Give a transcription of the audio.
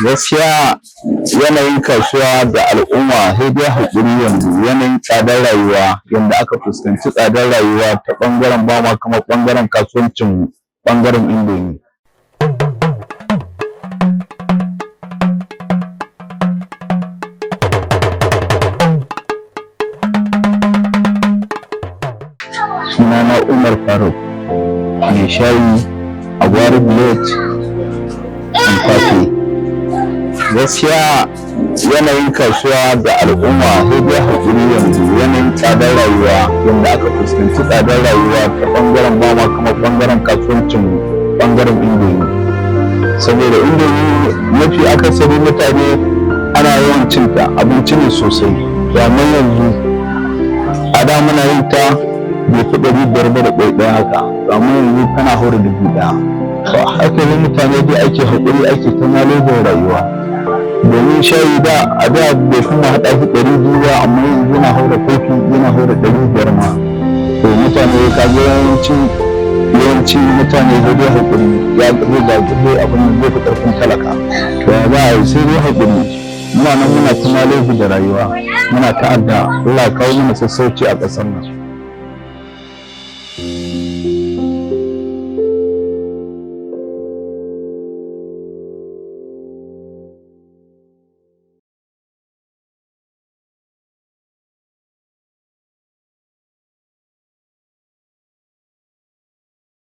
Gaskiya yanayin kasuwa da al'umma sai dai haƙuri yanzu yanayin tsadar rayuwa yanda aka fuskanci tsadar rayuwa ta ɓangaren ba ma kamar ɓangaren kasuwancin ɓangaren indomi. Sunana Umar Faruk mai shayi a Gwari Village Cafe. Gaskiya yanayin kasuwa da al'umma sai dai haƙuri yanzu yanayin tsadar rayuwa yanda aka fuskanci tsadar rayuwa ta ɓangaren ba ma kamar ɓangaren kasuwancin ɓangaren indomi. Saboda indomi mafi akasari mutane ana yawan cinta, abinci ne sosai. Amma yanzu a da muna yin ta bai fi 500 ba da ɗaya haka, amma yanzu tana haura 1000. Haka ne mutane dai ake haƙuri ake ta malejin rayuwa. Domin shayi da a da bai kuma haɗa shi 200 ba, amma yanzu yana haura kofi yana haura 500 ma. To mutane ka ga yawanci mutane zai dai haƙuri ya zai abin da zai fi ƙarfin talaka. To ya za a yi sai dai haƙuri. Muna nan muna ta maleji da rayuwa, muna ta'adda Allah kawo mana sassauci a ƙasar nan.